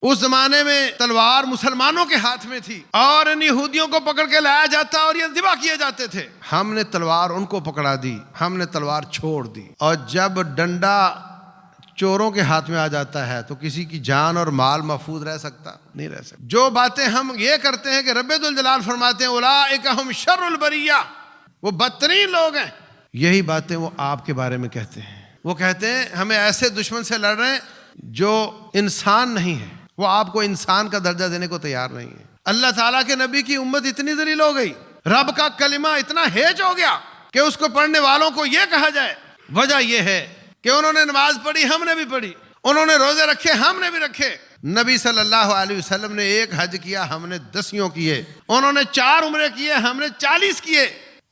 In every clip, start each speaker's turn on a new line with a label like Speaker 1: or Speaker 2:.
Speaker 1: اس زمانے میں تلوار مسلمانوں کے ہاتھ میں تھی اور ان یہودیوں کو پکڑ کے لایا جاتا اور یہ ذبح کیے جاتے تھے. ہم نے تلوار ان کو پکڑا دی, ہم نے تلوار چھوڑ دی. اور جب ڈنڈا چوروں کے ہاتھ میں آ جاتا ہے تو کسی کی جان اور مال محفوظ رہ سکتا نہیں رہ سکتا. جو باتیں ہم یہ کرتے ہیں کہ رب ذوالجلال فرماتے ہیں اولئک ہم شر البریہ, وہ بدترین لوگ ہیں, یہی باتیں وہ آپ کے بارے میں کہتے ہیں. وہ کہتے ہیں ہمیں ایسے دشمن سے لڑ رہے ہیں جو انسان نہیں ہے, وہ آپ کو انسان کا درجہ دینے کو تیار نہیں ہے. اللہ تعالیٰ کے نبی کی امت اتنی ذلیل ہو گئی, رب کا کلمہ اتنا ہیج ہو گیا کہ اس کو پڑھنے والوں کو یہ کہا جائے. وجہ یہ ہے کہ انہوں نے نماز پڑھی, ہم نے بھی پڑھی, انہوں نے روزے رکھے, ہم نے بھی رکھے. نبی صلی اللہ علیہ وسلم نے 1 حج کیا, ہم نے 10 کیے. انہوں نے 4 عمرے کیے, ہم نے 40 کیے.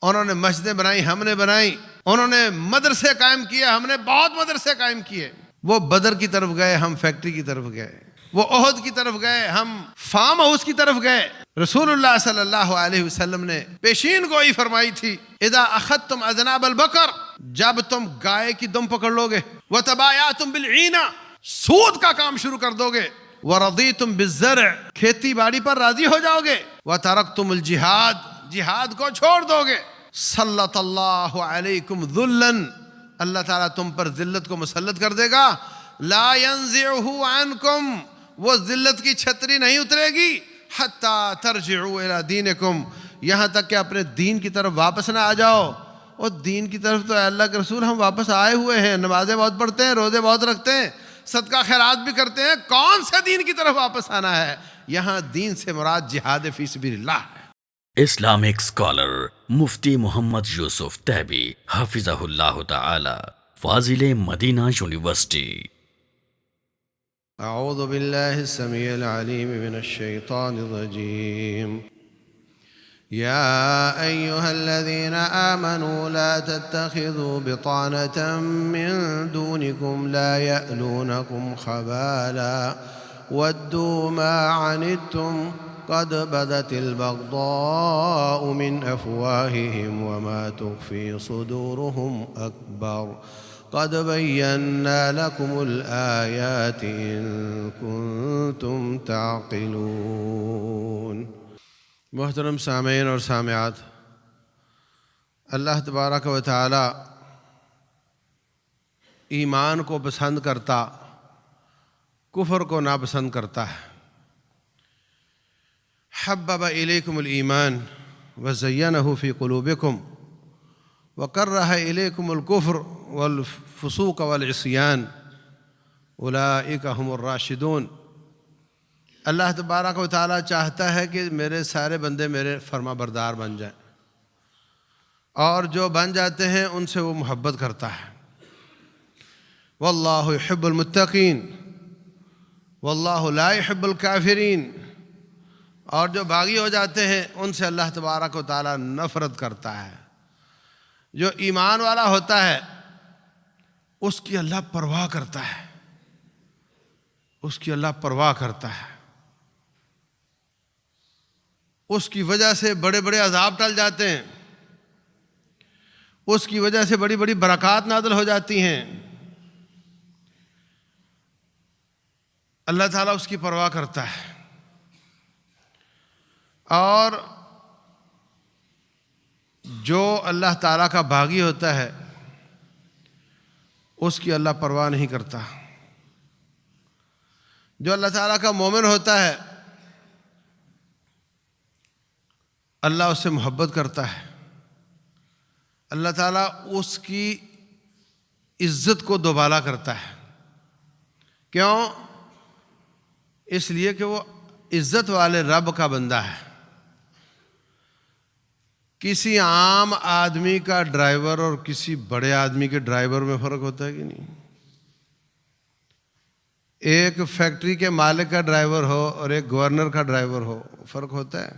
Speaker 1: انہوں نے مسجدیں بنائی, ہم نے بنائی. انہوں نے مدرسے قائم کیے, ہم نے بہت مدرسے قائم کیے. وہ بدر کی طرف گئے, ہم فیکٹری کی طرف گئے. وہ احد کی طرف گئے, ہم فارم ہاؤس کی طرف گئے. رسول اللہ صلی اللہ علیہ وسلم نے پیشین گوئی فرمائی تھی, اذا اخذتم اذناب البقر, جب تم گائے کی دم پکڑ لو گے, وتبایعتم بالعینہ, سود کا کام شروع کر دو گے, ورضیتم بالزرع, کھیتی باڑی پر راضی ہو جاؤ گے, وترکتم الجہاد, جہاد کو چھوڑ دو گے, سلط اللہ علیکم ذلا, اللہ تعالیٰ تم پر ذلت کو مسلط کر دے گا. لا ينزعه عنکم, وہ ذلت کی چھتری نہیں اترے گی, حتی ترجعوا الی دینکم, یہاں تک کہ اپنے دین کی طرف واپس نہ آ جاؤ. اور دین کی طرف تو اے اللہ کے رسول ہم واپس آئے ہوئے ہیں, نمازیں بہت پڑھتے ہیں, روزے بہت رکھتے ہیں, صدقہ خیرات بھی کرتے ہیں, کون سے دین کی طرف واپس آنا ہے؟ یہاں دین سے مراد جہاد فی سبیل اللہ ہے.
Speaker 2: اسلامک اسکالر مفتی محمد یوسف تیبی حفظہ اللہ تعالی, فاضل مدینہ یونیورسٹی.
Speaker 1: اعوذ باللہ السمیع العلیم من الشیطان الرجیم. يا أيها الذين آمنوا لا تتخذوا بطانة من دونكم لا يألونكم خبالا ودوا ما عنتم قد بدت البغضاء من أفواههم وما تخفي صدورهم أكبر قد بينا لكم الآيات إن كنتم تعقلون. محترم سامعین اور سامعات, اللہ تبارک و تعالی ایمان کو پسند کرتا, کفر کو ناپسند کرتا ہے. حبب الیکم الایمان وزینہ فی قلوبکم وکرہ الیکم الکفر والفسوق والعصیان اولئک هم الراشدون. اللہ تبارک و تعالیٰ چاہتا ہے کہ میرے سارے بندے میرے فرما بردار بن جائیں, اور جو بن جاتے ہیں ان سے وہ محبت کرتا ہے. واللہ یحب المتقین واللہ لا یحب الکافرین, اور جو باغی ہو جاتے ہیں ان سے اللہ تبارک و تعالیٰ نفرت کرتا ہے. جو ایمان والا ہوتا ہے اس کی اللہ پرواہ کرتا ہے, اس کی اللہ پرواہ کرتا ہے. اس کی وجہ سے بڑے بڑے عذاب ٹل جاتے ہیں, اس کی وجہ سے بڑی بڑی برکات نازل ہو جاتی ہیں. اللہ تعالیٰ اس کی پرواہ کرتا ہے. اور جو اللہ تعالیٰ کا باغی ہوتا ہے اس کی اللہ پرواہ نہیں کرتا. جو اللہ تعالیٰ کا مومن ہوتا ہے اللہ اس سے محبت کرتا ہے. اللہ تعالیٰ اس کی عزت کو دوبالا کرتا ہے. کیوں؟ اس لیے کہ وہ عزت والے رب کا بندہ ہے. کسی عام آدمی کا ڈرائیور اور کسی بڑے آدمی کے ڈرائیور میں فرق ہوتا ہے کہ نہیں؟ ایک فیکٹری کے مالک کا ڈرائیور ہو اور ایک گورنر کا ڈرائیور ہو, فرق ہوتا ہے.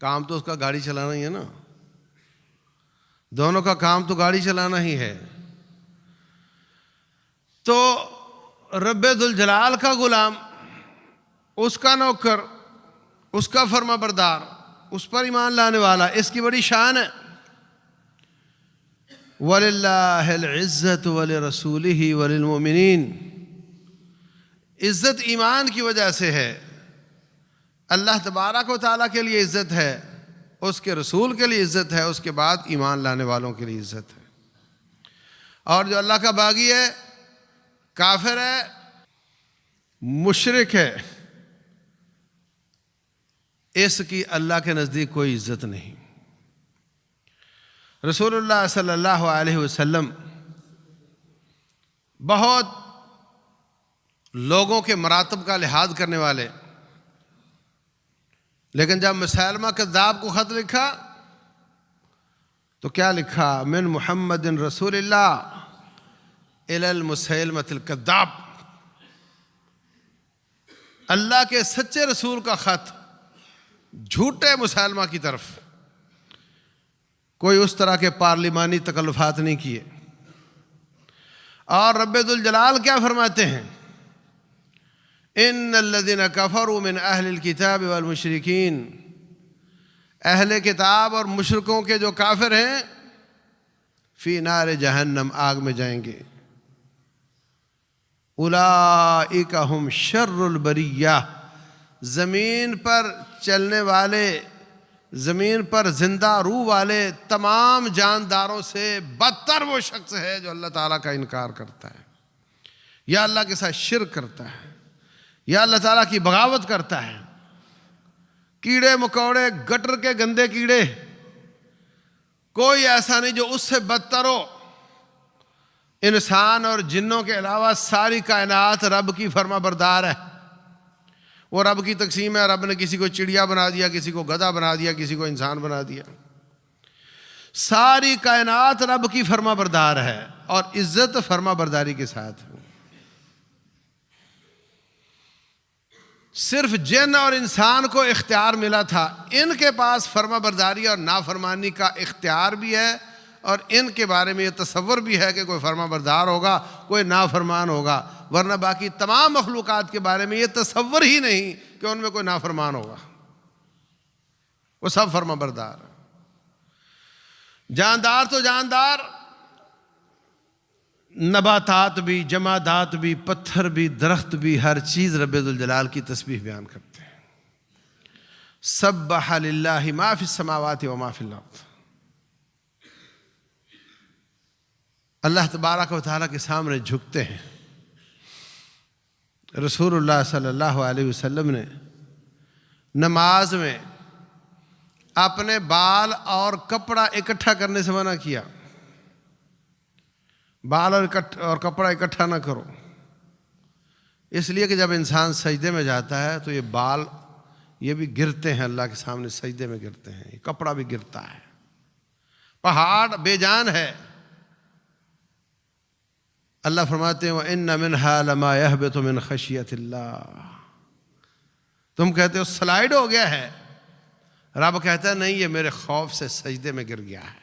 Speaker 1: کام تو اس کا گاڑی چلانا ہی ہے نا, دونوں کا کام تو گاڑی چلانا ہی ہے. تو رب ذوالجلال کا غلام, اس کا نوکر, اس کا فرما بردار, اس پر ایمان لانے والا, اس کی بڑی شان ہے. وَلِلَّهِ الْعِزَّةُ وَلِرَسُولِهِ وَلِلْمُؤْمِنِينَ, عزت ایمان کی وجہ سے ہے، اللہ تبارک و تعالیٰ کے لیے عزت ہے، اس کے رسول کے لیے عزت ہے، اس کے بعد ایمان لانے والوں کے لیے عزت ہے۔ اور جو اللہ کا باغی ہے، کافر ہے، مشرک ہے، اس کی اللہ کے نزدیک کوئی عزت نہیں۔ رسول اللہ صلی اللہ علیہ وسلم بہت لوگوں کے مراتب کا لحاظ کرنے والے، لیکن جب مسیلمہ کذاب کو خط لکھا تو کیا لکھا؟ من محمد رسول اللہ الی المسیلمۃ الکذاب، اللہ کے سچے رسول کا خط جھوٹے مسیلمہ کی طرف۔ کوئی اس طرح کے پارلیمانی تکلفات نہیں کیے۔ اور رب ذوالجلال کیا فرماتے ہیں؟ ان الذین کفروا من اہل الکتاب والمشرکین، اہل کتاب اور مشرکوں کے جو کافر ہیں، فی نار جہنم، آگ میں جائیں گے۔ اولئک ہم شر البریہ، زمین پر چلنے والے، زمین پر زندہ روح والے تمام جانداروں سے بدتر وہ شخص ہے جو اللہ تعالیٰ کا انکار کرتا ہے، یا اللہ کے ساتھ شرک کرتا ہے، یا اللہ تعالیٰ کی بغاوت کرتا ہے۔ کیڑے مکوڑے، گٹر کے گندے کیڑے، کوئی ایسا نہیں جو اس سے بدتر ہو۔ انسان اور جنوں کے علاوہ ساری کائنات رب کی فرما بردار ہے۔ وہ رب کی تقسیم ہے، رب نے کسی کو چڑیا بنا دیا، کسی کو گدھا بنا دیا، کسی کو انسان بنا دیا۔ ساری کائنات رب کی فرما بردار ہے، اور عزت فرما برداری کے ساتھ ہے۔ صرف جن اور انسان کو اختیار ملا تھا، ان کے پاس فرما برداری اور نافرمانی کا اختیار بھی ہے، اور ان کے بارے میں یہ تصور بھی ہے کہ کوئی فرما بردار ہوگا، کوئی نافرمان ہوگا، ورنہ باقی تمام مخلوقات کے بارے میں یہ تصور ہی نہیں کہ ان میں کوئی نافرمان ہوگا، وہ سب فرما بردار۔ جاندار تو جاندار، نباتات بھی، جمادات بھی، پتھر بھی، درخت بھی، ہر چیز رب ذوالجلال کی تسبیح بیان کرتے ہیں۔ سبح للہ ما فی السماوات و ما فی الارض۔ اللہ تبارک و تعالیٰ کے سامنے جھکتے ہیں۔ رسول اللہ صلی اللہ علیہ وسلم نے نماز میں اپنے بال اور کپڑا اکٹھا کرنے سے منع کیا۔ بال اور کپڑا اکٹھا نہ کرو، اس لیے کہ جب انسان سجدے میں جاتا ہے تو یہ بال یہ بھی گرتے ہیں، اللہ کے سامنے سجدے میں گرتے ہیں، یہ کپڑا بھی گرتا ہے۔ پہاڑ بے جان ہے۔ اللہ فرماتے ہیں وَإِنَّ مِنْهَا لَمَا يَهْبِطُ مِنْ خَشْيَةِ اللَّهِ، تم کہتے ہو سلائیڈ ہو گیا ہے، رب کہتا ہے نہیں، یہ میرے خوف سے سجدے میں گر گیا ہے۔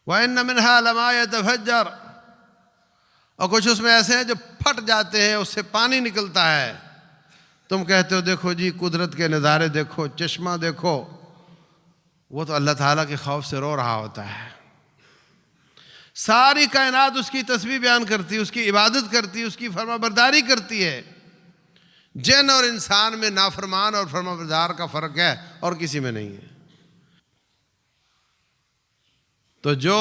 Speaker 1: وَإِنَّ مِنْهَا لَمَا يَتَفَجَّرُ، اور کچھ اس میں ایسے ہیں جو پھٹ جاتے ہیں، اس سے پانی نکلتا ہے۔ تم کہتے ہو دیکھو جی قدرت کے نظارے دیکھو، چشمہ دیکھو، وہ تو اللہ تعالیٰ کے خوف سے رو رہا ہوتا ہے۔ ساری کائنات اس کی تسبیح بیان کرتی ہے، اس کی عبادت کرتی ہے، اس کی فرما برداری کرتی ہے۔ جن اور انسان میں نافرمان اور فرما بردار کا فرق ہے، اور کسی میں نہیں ہے۔ تو جو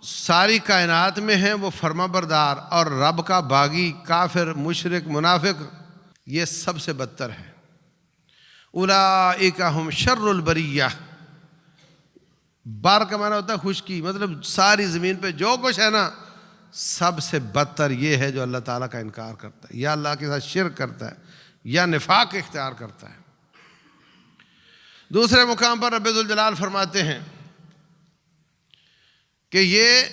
Speaker 1: ساری کائنات میں ہیں وہ فرما بردار، اور رب کا باغی کافر مشرک منافق یہ سب سے بدتر ہے۔ اولئک ہم شر البریہ، بار کا معنی ہوتا ہے خشکی، مطلب ساری زمین پہ جو کچھ ہے نا، سب سے بدتر یہ ہے جو اللہ تعالیٰ کا انکار کرتا ہے، یا اللہ کے ساتھ شرک کرتا ہے، یا نفاق اختیار کرتا ہے۔ دوسرے مقام پر رب ذوالجلال فرماتے ہیں کہ یہ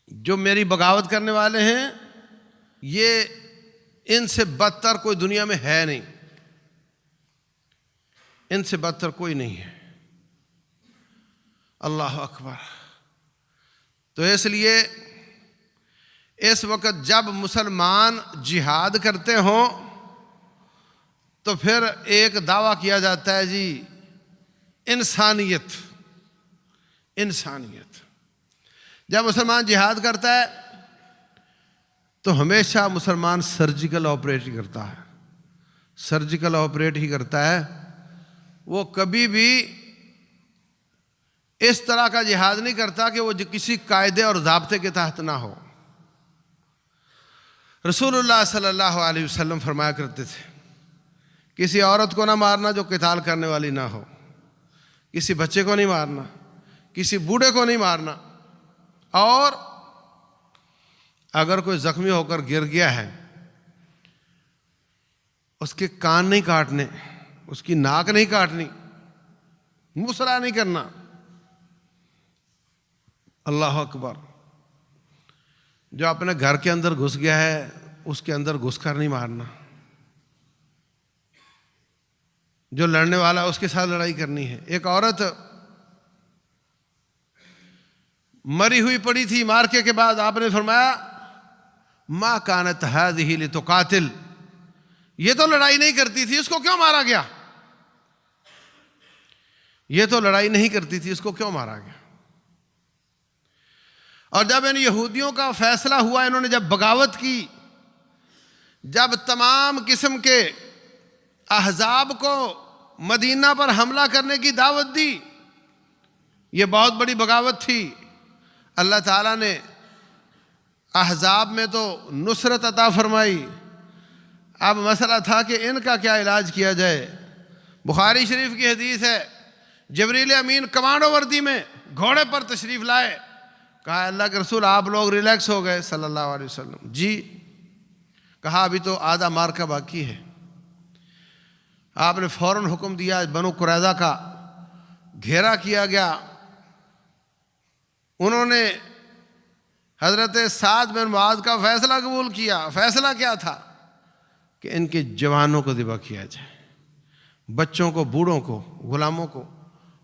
Speaker 1: جو میری بغاوت کرنے والے ہیں، یہ ان سے بدتر کوئی دنیا میں ہے نہیں، ان سے بدتر کوئی نہیں ہے۔ اللہ اکبر۔ تو اس لیے اس وقت جب مسلمان جہاد کرتے ہوں تو پھر ایک دعویٰ کیا جاتا ہے جی انسانیت، انسانیت۔ جب مسلمان جہاد کرتا ہے تو ہمیشہ مسلمان سرجیکل آپریٹ ہی کرتا ہے، سرجیکل آپریٹ ہی کرتا ہے، وہ کبھی بھی اس طرح کا جہاد نہیں کرتا کہ وہ کسی قاعدے اور ضابطے کے تحت نہ ہو۔ رسول اللہ صلی اللہ علیہ وسلم فرمایا کرتے تھے کسی عورت کو نہ مارنا جو قتال کرنے والی نہ ہو، کسی بچے کو نہیں مارنا، کسی بوڑھے کو نہیں مارنا، اور اگر کوئی زخمی ہو کر گر گیا ہے اس کے کان نہیں کاٹنے، اس کی ناک نہیں کاٹنی، مسرا نہیں کرنا۔ اللہ اکبر۔ جو اپنے گھر کے اندر گھس گیا ہے اس کے اندر گھس کر نہیں مارنا، جو لڑنے والا اس کے ساتھ لڑائی کرنی ہے۔ ایک عورت مری ہوئی پڑی تھی، مارکے کے بعد آپ نے فرمایا ما کانت هذه لتقاتل، یہ تو لڑائی نہیں کرتی تھی، اس کو کیوں مارا گیا؟ یہ تو لڑائی نہیں کرتی تھی، اس کو کیوں مارا گیا؟ اور جب ان یہودیوں کا فیصلہ ہوا، انہوں نے جب بغاوت کی، جب تمام قسم کے احزاب کو مدینہ پر حملہ کرنے کی دعوت دی، یہ بہت بڑی بغاوت تھی۔ اللہ تعالیٰ نے احزاب میں تو نصرت عطا فرمائی۔ اب مسئلہ تھا کہ ان کا کیا علاج کیا جائے۔ بخاری شریف کی حدیث ہے، جبریل امین کمانڈو وردی میں گھوڑے پر تشریف لائے، کہا اللہ کے رسول آپ لوگ ریلیکس ہو گئے صلی اللہ علیہ وسلم؟ جی۔ کہا ابھی تو آدھا مارکا باقی ہے۔ آپ نے فوراً حکم دیا، بنو قریظہ کا گھیرا کیا گیا۔ انہوں نے حضرت سعد بن معاذ کا فیصلہ قبول کیا۔ فیصلہ کیا تھا؟ کہ ان کے جوانوں کو ذبح کیا جائے، بچوں کو، بوڑھوں کو، غلاموں کو،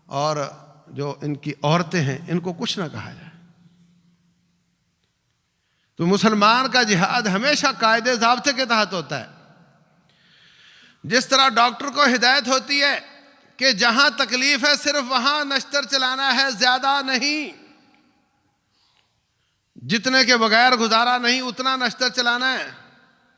Speaker 1: اور جو ان کی عورتیں ہیں ان کو کچھ نہ کہا جائے۔ تو مسلمان کا جہاد ہمیشہ قاعدے ضابطے کے تحت ہوتا ہے۔ جس طرح ڈاکٹر کو ہدایت ہوتی ہے کہ جہاں تکلیف ہے صرف وہاں نشتر چلانا ہے، زیادہ نہیں، جتنے کے بغیر گزارا نہیں اتنا نشتر چلانا ہے،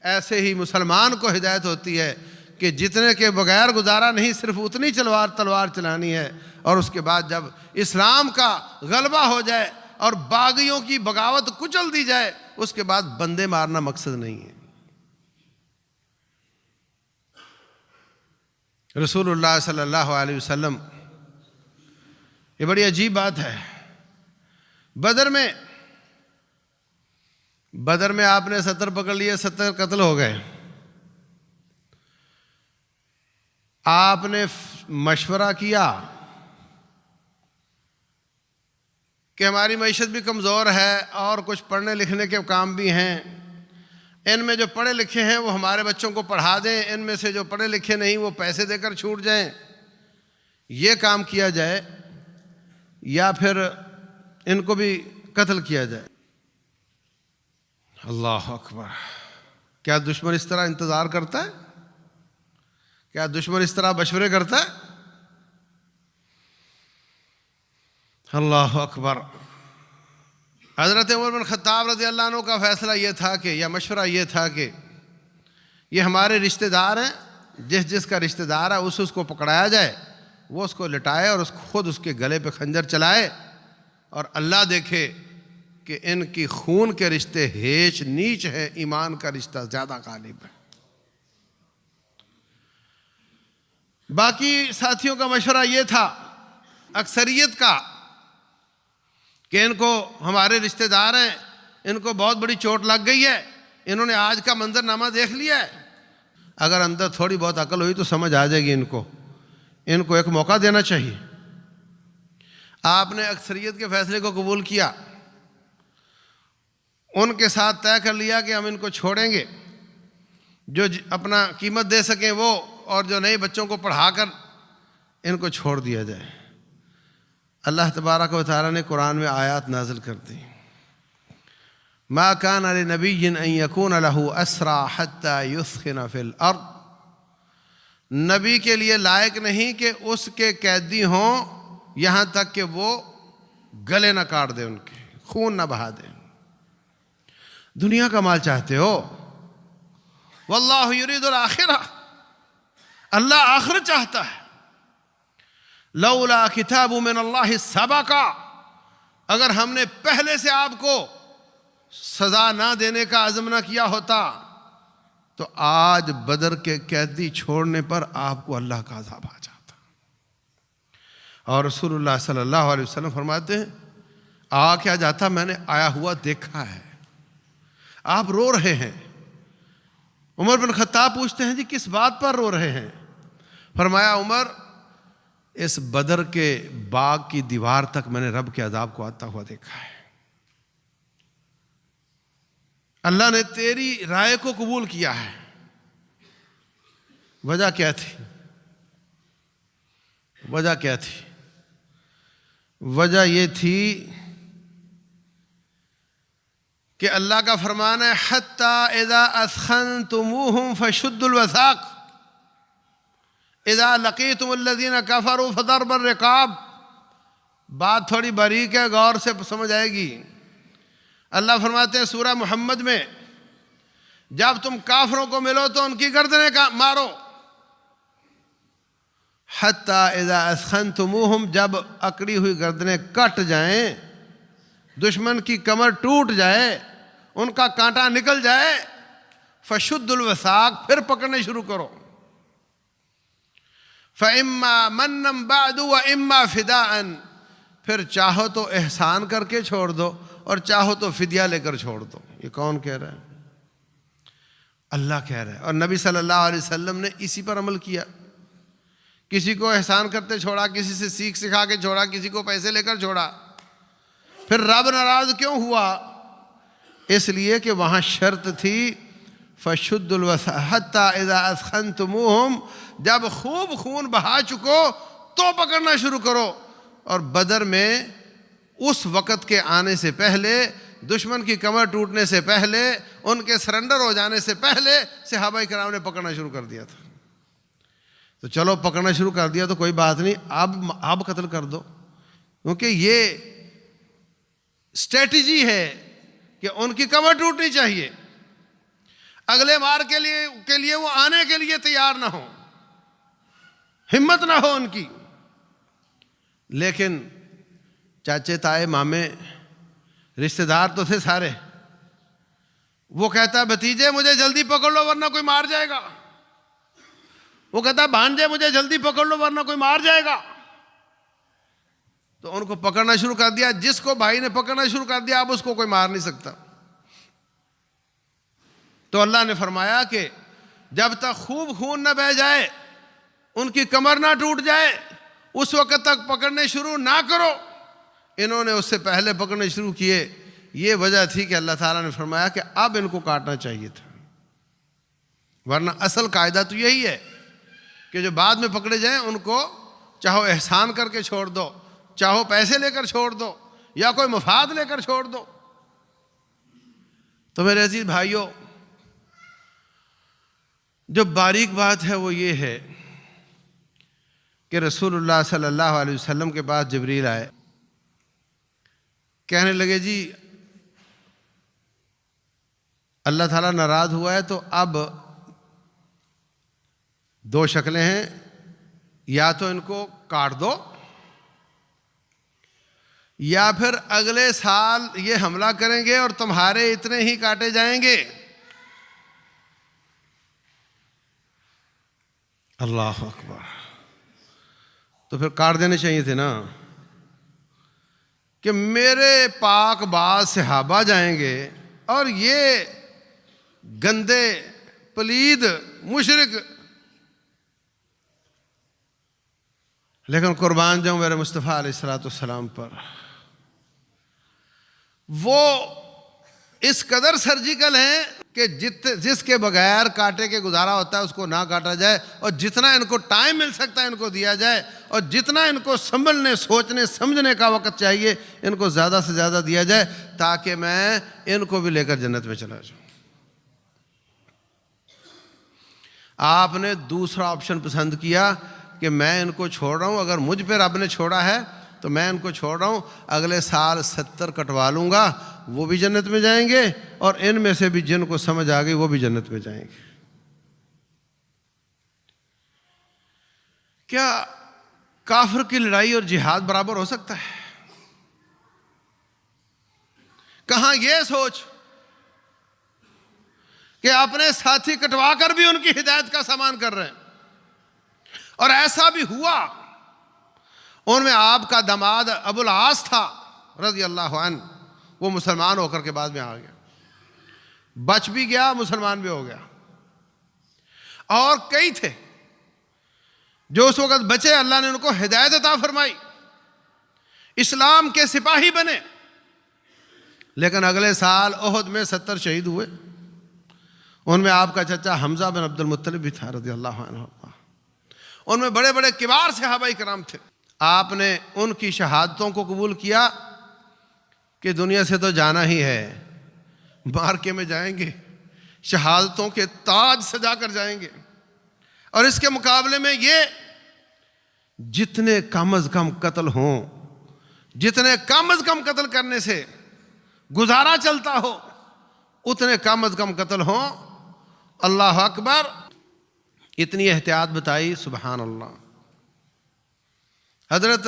Speaker 1: ایسے ہی مسلمان کو ہدایت ہوتی ہے کہ جتنے کے بغیر گزارا نہیں، صرف اتنی تلوار چلانی ہے۔ اور اس کے بعد جب اسلام کا غلبہ ہو جائے اور باغیوں کی بغاوت کچل دی جائے، اس کے بعد بندے مارنا مقصد نہیں ہے۔ رسول اللہ صلی اللہ علیہ وسلم، یہ بڑی عجیب بات ہے، بدر میں آپ نے 70 پکڑ لیے، 70 قتل ہو گئے۔ آپ نے مشورہ کیا کہ ہماری معیشت بھی کمزور ہے اور کچھ پڑھنے لکھنے کے کام بھی ہیں، ان میں جو پڑھے لکھے ہیں وہ ہمارے بچوں کو پڑھا دیں، ان میں سے جو پڑھے لکھے نہیں وہ پیسے دے کر چھوٹ جائیں، یہ کام کیا جائے، یا پھر ان کو بھی قتل کیا جائے۔ اللہ اکبر۔ کیا دشمن اس طرح انتظار کرتا ہے؟ کیا دشمن اس طرح مشورے کرتا ہے؟ اللہ اکبر۔ حضرت عمر بن خطاب رضی اللہ عنہ کا فیصلہ یہ تھا کہ، یا مشورہ یہ تھا کہ یہ ہمارے رشتہ دار ہیں، جس کا رشتہ دار ہے اس کو پکڑایا جائے، وہ اس کو لٹائے اور خود اس کے گلے پہ خنجر چلائے، اور اللہ دیکھے کہ ان کی خون کے رشتے ہیچ نیچ ہے، ایمان کا رشتہ زیادہ غالب ہے۔ باقی ساتھیوں کا مشورہ یہ تھا، اکثریت کا، کہ ان کو ہمارے رشتہ دار ہیں، ان کو بہت بڑی چوٹ لگ گئی ہے، انہوں نے آج کا منظرنامہ دیکھ لیا ہے، اگر اندر تھوڑی بہت عقل ہوئی تو سمجھ آ جائے گی، ان کو ایک موقع دینا چاہیے۔ آپ نے اکثریت کے فیصلے کو قبول کیا، ان کے ساتھ طے کر لیا کہ ہم ان کو چھوڑیں گے، جو اپنا قیمت دے سکیں وہ، اور جو نئے بچوں کو پڑھا کر ان کو چھوڑ دیا جائے۔ اللہ تبارک و تعالیٰ نے قرآن میں آیات نازل کر دی، ما کان لنبی ان یکون لہ اسریٰ حتی یثخن فی الارض، نبی کے لیے لائق نہیں کہ اس کے قیدی ہوں یہاں تک کہ وہ گلے نہ کاٹ دے، ان کے خون نہ بہا دے۔ دنیا کا مال چاہتے ہو؟ واللہ یرید الآخرہ، اللہ آخرت چاہتا ہے۔ لولا کتاب من اللہ سبق، اگر ہم نے پہلے سے آپ کو سزا نہ دینے کا عزم نہ کیا ہوتا تو آج بدر کے قیدی چھوڑنے پر آپ کو اللہ کا عذاب آ جاتا۔ اور رسول اللہ صلی اللہ علیہ وسلم فرماتے ہیں آ کیا جاتا، میں نے آیا ہوا دیکھا ہے۔ آپ رو رہے ہیں۔ عمر بن خطاب پوچھتے ہیں جی کس بات پر رو رہے ہیں؟ فرمایا عمر، اس بدر کے باغ کی دیوار تک میں نے رب کے عذاب کو آتا ہوا دیکھا ہے۔ اللہ نے تیری رائے کو قبول کیا ہے۔ وجہ کیا تھی؟ وجہ کیا تھی؟ وجہ یہ تھی کہ اللہ کا فرمان ہے حتی اذا اثخنتموہم فشدوا الوثاق اذا لقیتم الذین کفروا فضرب الرقاب۔ بات تھوڑی باریک ہے، غور سے سمجھ آئے گی۔ اللہ فرماتے ہیں سورہ محمد میں، جب تم کافروں کو ملو تو ان کی گردنیں مارو۔ حتی اذا اثخنتموہم، جب اکڑی ہوئی گردنیں کٹ جائیں، دشمن کی کمر ٹوٹ جائے، ان کا کانٹا نکل جائے، فشد الوثاق، پھر پکڑنے شروع کرو۔ فَإِمَّا مَنًّا بَعْدُ وَإِمَّا فِدَاءً، پھر چاہو تو احسان کر کے چھوڑ دو اور چاہو تو فدیہ لے کر چھوڑ دو۔ یہ کون کہہ رہا ہے؟ اللہ کہہ رہا ہے، اور نبی صلی اللہ علیہ وسلم نے اسی پر عمل کیا۔ کسی کو احسان کرتے چھوڑا، کسی سے سیکھ سکھا کے چھوڑا، کسی کو پیسے لے کر چھوڑا۔ پھر رب ناراض کیوں ہوا؟ اس لیے کہ وہاں شرط تھی فشد الوثاق حتی اذا اثخنتموہم، جب خوب خون بہا چکو تو پکڑنا شروع کرو۔ اور بدر میں اس وقت کے آنے سے پہلے، دشمن کی کمر ٹوٹنے سے پہلے، ان کے سرنڈر ہو جانے سے پہلے صحابہ کرام نے پکڑنا شروع کر دیا تھا۔ تو چلو پکڑنا شروع کر دیا تو کوئی بات نہیں، اب قتل کر دو، کیونکہ یہ اسٹریٹجی ہے کہ ان کی کمر ٹوٹنی چاہیے، اگلے مار کے لیے وہ آنے کے لیے تیار نہ ہو، ہمت نہ ہو ان کی۔ لیکن چاچے تائے مامے رشتہ دار تو تھے سارے، وہ کہتا بھتیجے مجھے جلدی پکڑ لو ورنہ کوئی مار جائے گا، وہ کہتا بھانجے مجھے جلدی پکڑ لو ورنہ کوئی مار جائے گا۔ تو ان کو پکڑنا شروع کر دیا۔ جس کو بھائی نے پکڑنا شروع کر دیا اب اس کو کوئی مار نہیں سکتا۔ تو اللہ نے فرمایا کہ جب تک خوب خون نہ بہہ جائے، ان کی کمر نہ ٹوٹ جائے، اس وقت تک پکڑنے شروع نہ کرو۔ انہوں نے اس سے پہلے پکڑنے شروع کیے۔ یہ وجہ تھی کہ اللہ تعالیٰ نے فرمایا کہ اب ان کو کاٹنا چاہیے تھا، ورنہ اصل قاعدہ تو یہی ہے کہ جو بعد میں پکڑے جائیں ان کو چاہو احسان کر کے چھوڑ دو، چاہو پیسے لے کر چھوڑ دو، یا کوئی مفاد لے کر چھوڑ دو۔ تو میرے عزیز بھائیوں، جو باریک بات ہے وہ یہ ہے کہ رسول اللہ صلی اللہ علیہ وسلم کے پاس جبریل آئے، کہنے لگے جی اللہ تعالیٰ ناراض ہوا ہے تو اب دو شکلیں ہیں، یا تو ان کو کاٹ دو یا پھر اگلے سال یہ حملہ کریں گے اور تمہارے اتنے ہی کاٹے جائیں گے۔ اللہ اکبر! تو پھر کاٹ دینے چاہیے تھے نا، کہ میرے پاک باز صحابہ جائیں گے اور یہ گندے پلید مشرک۔ لیکن قربان جاؤں میرے مصطفیٰ علیہ الصلوۃ والسلام پر، وہ اس قدر سرجیکل ہیں کہ جس کے بغیر کاٹے کے گزارا ہوتا ہے اس کو نہ کاٹا جائے، اور جتنا ان کو ٹائم مل سکتا ہے ان کو دیا جائے، اور جتنا ان کو سنبھلنے سوچنے سمجھنے کا وقت چاہیے ان کو زیادہ سے زیادہ دیا جائے، تاکہ میں ان کو بھی لے کر جنت میں چلا جاؤں۔ آپ نے دوسرا آپشن پسند کیا کہ میں ان کو چھوڑ رہا ہوں، اگر مجھ پہ رب نے چھوڑا ہے تو میں ان کو چھوڑ رہا ہوں، اگلے سال 70 کٹوا لوں گا، وہ بھی جنت میں جائیں گے، اور ان میں سے بھی جن کو سمجھ آ گئی وہ بھی جنت میں جائیں گے۔ کیا کافر کی لڑائی اور جہاد برابر ہو سکتا ہے؟ کہاں یہ سوچ کہ اپنے ساتھی کٹوا کر بھی ان کی ہدایت کا سامان کر رہے ہیں، اور ایسا بھی ہوا۔ ان میں آپ کا داماد ابو العاص تھا رضی اللہ عنہ، وہ مسلمان ہو کر کے بعد میں آ گیا، بچ بھی گیا، مسلمان بھی ہو گیا۔ اور کئی تھے جو اس وقت بچے، اللہ نے ان کو ہدایت عطا فرمائی، اسلام کے سپاہی بنے، لیکن اگلے سال احد میں 70 شہید ہوئے۔ ان میں آپ کا چچا حمزہ بن عبد المطلب بھی تھا رضی اللہ عنہ۔ ان میں بڑے بڑے کبار صحابہ کرام تھے۔ آپ نے ان کی شہادتوں کو قبول کیا کہ دنیا سے تو جانا ہی ہے، مارکے میں جائیں گے، شہادتوں کے تاج سجا کر جائیں گے، اور اس کے مقابلے میں یہ جتنے کم از کم قتل ہوں، جتنے کم از کم قتل کرنے سے گزارا چلتا ہو، اتنے کم از کم قتل ہوں۔ اللہ اکبر، اتنی احتیاط بتائی، سبحان اللہ۔ حضرت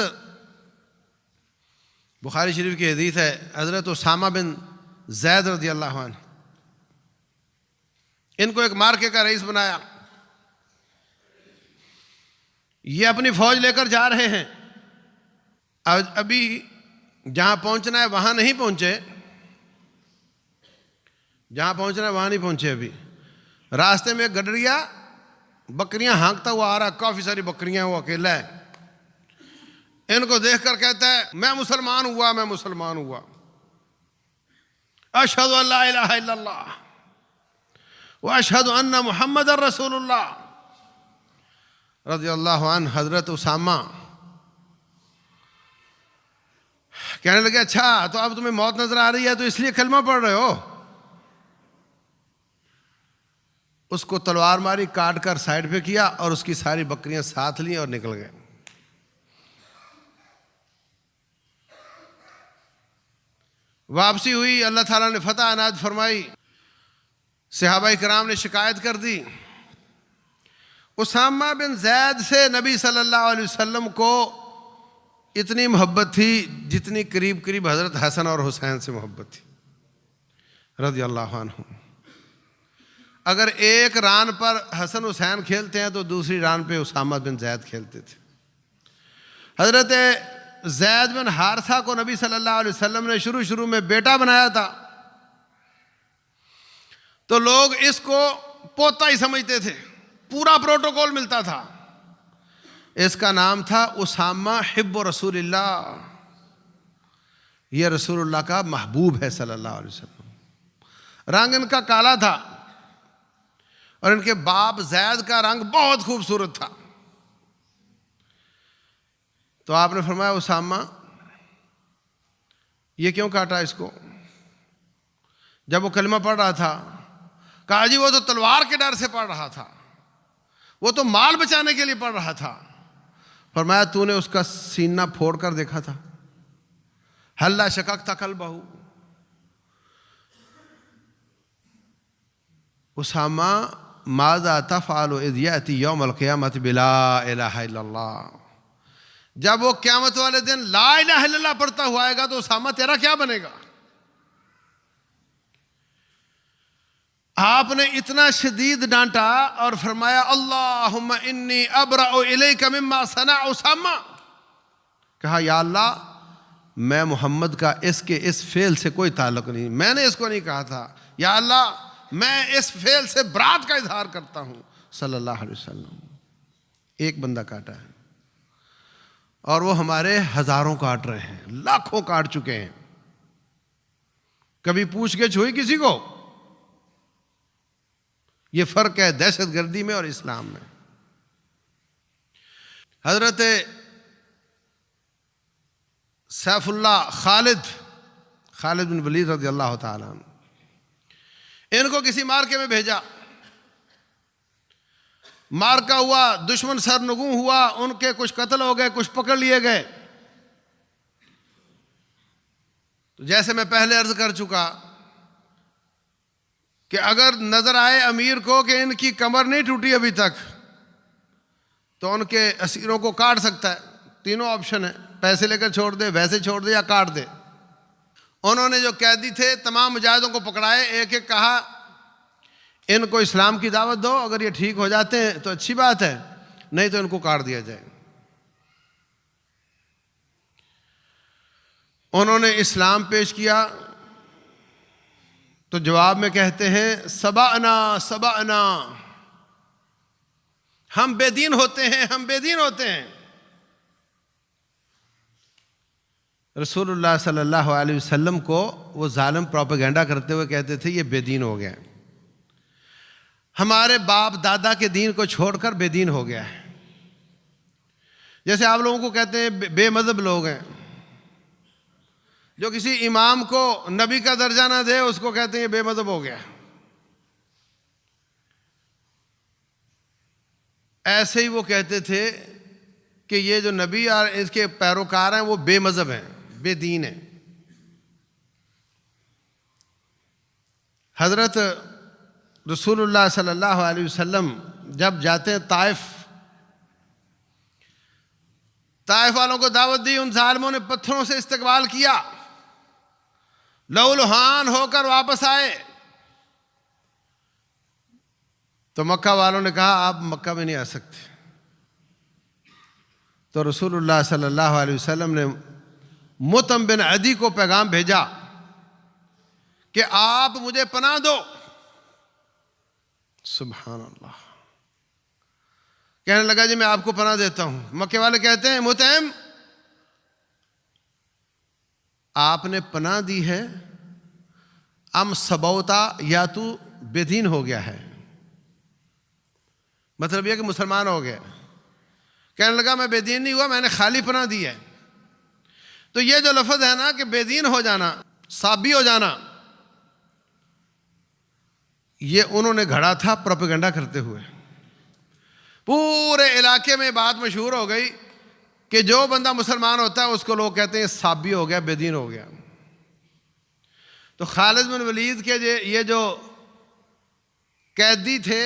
Speaker 1: بخاری شریف کی حدیث ہے، حضرت اسامہ بن زید رضی اللہ عنہ، ان کو ایک مارکے کا رئیس بنایا۔ یہ اپنی فوج لے کر جا رہے ہیں، ابھی جہاں پہنچنا ہے وہاں نہیں پہنچے، جہاں پہنچنا ہے وہاں نہیں پہنچے، ابھی راستے میں گڈریا بکریاں ہانکتا ہوا آ رہا، کافی ساری بکریاں، وہ اکیلا ہے۔ ان کو دیکھ کر کہتا ہے میں مسلمان ہوا، میں مسلمان ہوا، اشہد ان لا الہ الا اللہ واشہد ان محمد رسول اللہ رضی اللہ عنہ۔ حضرت اسامہ کہنے لگے اچھا تو اب تمہیں موت نظر آ رہی ہے تو اس لیے کلمہ پڑھ رہے ہو؟ اس کو تلوار ماری، کاٹ کر سائڈ پہ کیا، اور اس کی ساری بکریاں ساتھ لیں اور نکل گئے۔ واپسی ہوئی، اللہ تعالیٰ نے فتح عنایت فرمائی، صحابہ کرام نے شکایت کر دی۔ اسامہ بن زید سے نبی صلی اللہ علیہ وسلم کو اتنی محبت تھی جتنی قریب قریب حضرت حسن اور حسین سے محبت تھی رضی اللہ عنہ۔ اگر ایک ران پر حسن حسین کھیلتے ہیں تو دوسری ران پہ اسامہ بن زید کھیلتے تھے۔ حضرت زید بن حارثہ کو نبی صلی اللہ علیہ وسلم نے شروع میں بیٹا بنایا تھا، تو لوگ اس کو پوتا ہی سمجھتے تھے، پورا پروٹوکول ملتا تھا۔ اس کا نام تھا اسامہ حب رسول اللہ، یہ رسول اللہ کا محبوب ہے صلی اللہ علیہ وسلم۔ رنگ ان کا کالا تھا، اور ان کے باپ زید کا رنگ بہت خوبصورت تھا۔ تو آپ نے فرمایا اسامہ یہ کیوں کاٹا اس کو؟ جب وہ کلمہ پڑھ رہا تھا، کہا جی وہ تو تلوار کے ڈر سے پڑھ رہا تھا، وہ تو مال بچانے کے لیے پڑھ رہا تھا۔ فرمایا تو نے اس کا سینہ پھوڑ کر دیکھا تھا؟ ہلا شککت قلبہ؟ اسامہ ماذا تفعل اذ یأتی یوم القیامت بلا الہ الا اللہ؟ جب وہ قیامت والے دن لا الہ الا اللہ پڑھتا ہوا آئے گا تو اسامہ تیرا کیا بنے گا؟ آپ نے اتنا شدید ڈانٹا اور فرمایا اللہم انی ابرأ الیک مما صنع اسامہ۔ کہا یا اللہ میں محمد کا اس کے اس فعل سے کوئی تعلق نہیں، میں نے اس کو نہیں کہا تھا، یا اللہ میں اس فعل سے برات کا اظہار کرتا ہوں صلی اللہ علیہ وسلم۔ ایک بندہ کاٹا ہے اور وہ ہمارے ہزاروں کاٹ رہے ہیں، لاکھوں کاٹ چکے ہیں۔ کبھی پوچھ گچھ ہوئی کسی کو؟ یہ فرق ہے دہشت گردی میں اور اسلام میں۔ حضرت سیف اللہ خالد بن ولید رضی اللہ تعالیٰ عنہ، ان کو کسی مارکے میں بھیجا، مارکا ہوا، دشمن سرنگوں ہوا، ان کے کچھ قتل ہو گئے، کچھ پکڑ لیے گئے۔ تو جیسے میں پہلے عرض کر چکا کہ اگر نظر آئے امیر کو کہ ان کی کمر نہیں ٹوٹی ابھی تک تو ان کے اسیروں کو کاٹ سکتا ہے. تینوں آپشن ہیں، پیسے لے کر چھوڑ دے، ویسے چھوڑ دے یا کاٹ دے. انہوں نے جو قیدی تھے تمام مجاہدوں کو پکڑائے، ایک ایک کہا ان کو اسلام کی دعوت دو، اگر یہ ٹھیک ہو جاتے ہیں تو اچھی بات ہے، نہیں تو ان کو کاٹ دیا جائے. انہوں نے اسلام پیش کیا تو جواب میں کہتے ہیں سبعنا سبعنا، ہم بے دین ہوتے ہیں، ہم بے دین ہوتے ہیں. رسول اللہ صلی اللہ علیہ وسلم کو وہ ظالم پروپیگنڈا کرتے ہوئے کہتے تھے یہ بے دین ہو گیا، ہمارے باپ دادا کے دین کو چھوڑ کر بے دین ہو گیا ہے. جیسے آپ لوگوں کو کہتے ہیں بے مذہب لوگ ہیں، جو کسی امام کو نبی کا درجہ نہ دے اس کو کہتے ہیں یہ بے مذہب ہو گیا. ایسے ہی وہ کہتے تھے کہ یہ جو نبی اور اس کے پیروکار ہیں وہ بے مذہب ہیں، بے دین ہیں. حضرت رسول اللہ صلی اللہ علیہ وسلم جب جاتے ہیں طائف والوں کو دعوت دی، ان ظالموں نے پتھروں سے استقبال کیا، لہولہان ہو کر واپس آئے. تو مکہ والوں نے کہا آپ مکہ میں نہیں آ سکتے. تو رسول اللہ صلی اللہ علیہ وسلم نے مطعم بن عدی کو پیغام بھیجا کہ آپ مجھے پناہ دو. سبحان اللہ. کہنے لگا جی میں آپ کو پناہ دیتا ہوں. مکے والے کہتے ہیں مطعم آپ نے پناہ دی ہے، ام سبوتا، یا تو بے دین ہو گیا ہے، مطلب یہ کہ مسلمان ہو گیا. کہنے لگا میں بے دین نہیں ہوا، میں نے خالی پناہ دی ہے. تو یہ جو لفظ ہے نا کہ بے دین ہو جانا، صابی ہو جانا، یہ انہوں نے گھڑا تھا پروپیگنڈا کرتے ہوئے. پورے علاقے میں بات مشہور ہو گئی کہ جو بندہ مسلمان ہوتا ہے اس کو لوگ کہتے ہیں صابی ہو گیا، بے دین ہو گیا. تو خالد بن ولید کے یہ جو قیدی تھے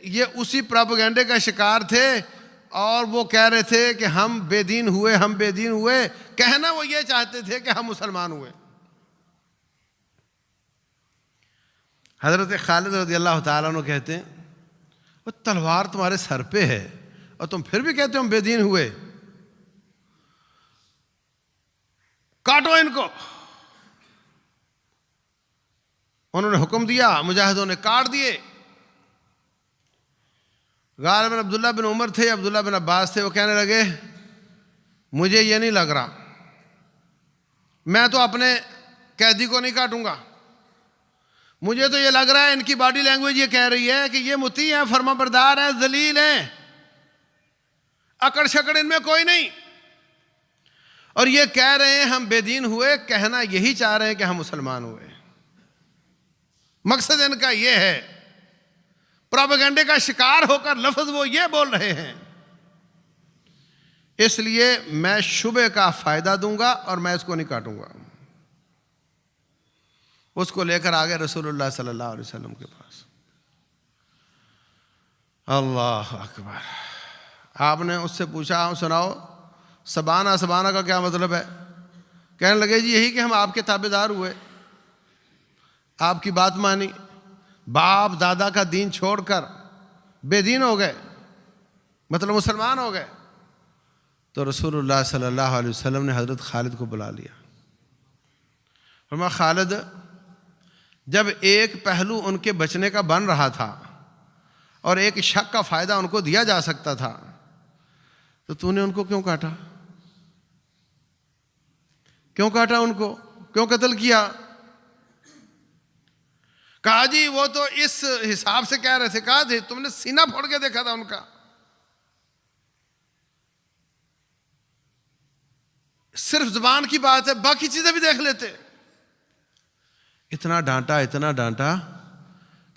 Speaker 1: یہ اسی پروپیگنڈے کا شکار تھے، اور وہ کہہ رہے تھے کہ ہم بے دین ہوئے، ہم بے دین ہوئے. کہنا وہ یہ چاہتے تھے کہ ہم مسلمان ہوئے. حضرت خالد رضی اللہ تعالیٰ عنہ کہتے ہیں وہ تلوار تمہارے سر پہ ہے اور تم پھر بھی کہتے ہو ہم بے دین ہوئے، کاٹو ان کو. انہوں نے حکم دیا، مجاہدوں نے کاٹ دیے. غالباً عبداللہ بن عمر تھے، عبداللہ بن عباس تھے، وہ کہنے لگے مجھے یہ نہیں لگ رہا، میں تو اپنے قیدی کو نہیں کاٹوں گا، مجھے تو یہ لگ رہا ہے ان کی باڈی لینگویج یہ کہہ رہی ہے کہ یہ مطیع ہیں، فرما بردار ہیں، ذلیل ہیں، اکڑ شکڑ ان میں کوئی نہیں، اور یہ کہہ رہے ہیں ہم بے دین ہوئے. کہنا یہی چاہ رہے ہیں کہ ہم مسلمان ہوئے. مقصد ان کا یہ ہے، پروپیگنڈے کا شکار ہو کر لفظ وہ یہ بول رہے ہیں. اس لیے میں شبہ کا فائدہ دوں گا اور میں اس کو نہیں کاٹوں گا. اس کو لے کر آگے رسول اللہ صلی اللہ علیہ وسلم کے پاس. اللہ اکبر. آپ نے اس سے پوچھا سناؤ سبانہ کا کیا مطلب ہے؟ کہنے لگے جی یہی کہ ہم آپ کے تابع دار ہوئے، آپ کی بات مانی، باپ دادا کا دین چھوڑ کر بے دین ہو گئے، مطلب مسلمان ہو گئے. تو رسول اللہ صلی اللہ علیہ وسلم نے حضرت خالد کو بلا لیا. فرمایا خالد، جب ایک پہلو ان کے بچنے کا بن رہا تھا اور ایک شک کا فائدہ ان کو دیا جا سکتا تھا تو تو نے ان کو کیوں کاٹا؟ کیوں کاٹا ان کو؟ کیوں قتل کیا؟ کہا جی وہ تو اس حساب سے کہہ رہے تھے. کہا تھے تم نے سینہ پھوڑ کے دیکھا تھا ان کا. صرف زبان کی بات ہے، باقی چیزیں بھی دیکھ لیتے. اتنا ڈانٹا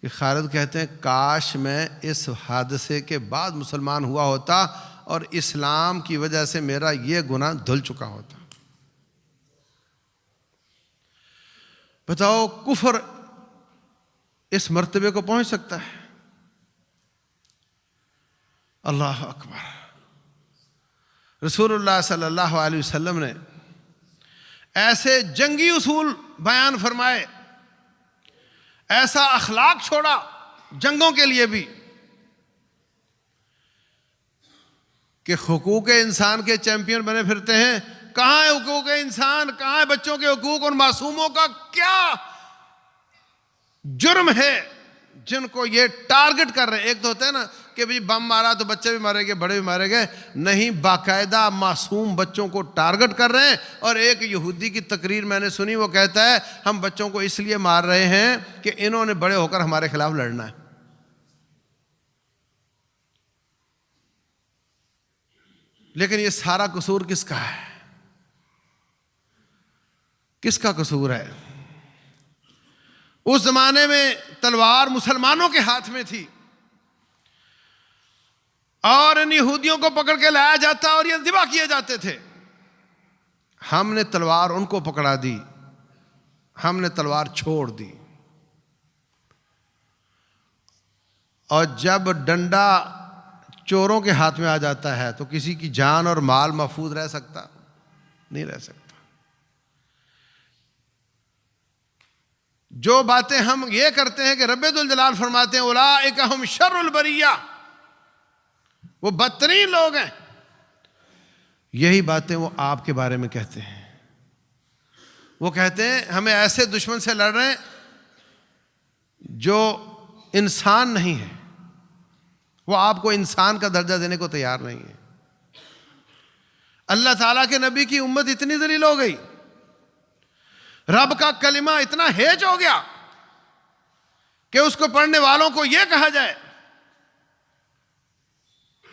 Speaker 1: کہ خالد کہتے ہیں کاش میں اس حادثے کے بعد مسلمان ہوا ہوتا اور اسلام کی وجہ سے میرا یہ گناہ دھل چکا ہوتا. بتاؤ کفر اس مرتبے کو پہنچ سکتا ہے؟ اللہ اکبر۔ رسول اللہ صلی اللہ علیہ وسلم نے ایسے جنگی اصول بیان فرمائے، ایسا اخلاق چھوڑا جنگوں کے لیے بھی کہ حقوق انسان کے چیمپئن بنے پھرتے ہیں۔ کہاں ہے حقوق انسان؟ کہاں ہے بچوں کے حقوق؟ اور معصوموں کا کیا جرم ہے جن کو یہ ٹارگٹ کر رہے ہیں؟ ایک تو ہوتا ہے نا کہ بھی بم مارا تو بچے بھی مارے گئے، بڑے بھی مارے گئے، نہیں، باقاعدہ معصوم بچوں کو ٹارگٹ کر رہے ہیں۔ اور ایک یہودی کی تقریر میں نے سنی، وہ کہتا ہے ہم بچوں کو اس لیے مار رہے ہیں کہ انہوں نے بڑے ہو کر ہمارے خلاف لڑنا ہے۔ لیکن یہ سارا قصور کس کا ہے؟ کس کا قصور ہے؟ اس زمانے میں تلوار مسلمانوں کے ہاتھ میں تھی اور ان یہودیوں کو پکڑ کے لایا جاتا اور یہ ذبح کیے جاتے تھے۔ ہم نے تلوار ان کو پکڑا دی، ہم نے تلوار چھوڑ دی، اور جب ڈنڈا چوروں کے ہاتھ میں آ جاتا ہے تو کسی کی جان اور مال محفوظ رہ سکتا؟ نہیں رہ سکتا۔ جو باتیں ہم یہ کرتے ہیں کہ رب ذوالجلال فرماتے ہیں اولئک ہم شر البریہ، وہ بدترین لوگ ہیں، یہی باتیں وہ آپ کے بارے میں کہتے ہیں۔ وہ کہتے ہیں ہمیں ایسے دشمن سے لڑ رہے ہیں جو انسان نہیں ہے، وہ آپ کو انسان کا درجہ دینے کو تیار نہیں ہے۔ اللہ تعالیٰ کے نبی کی امت اتنی ذلیل ہو گئی، رب کا کلمہ اتنا ہیج ہو گیا کہ اس کو پڑھنے والوں کو یہ کہا جائے۔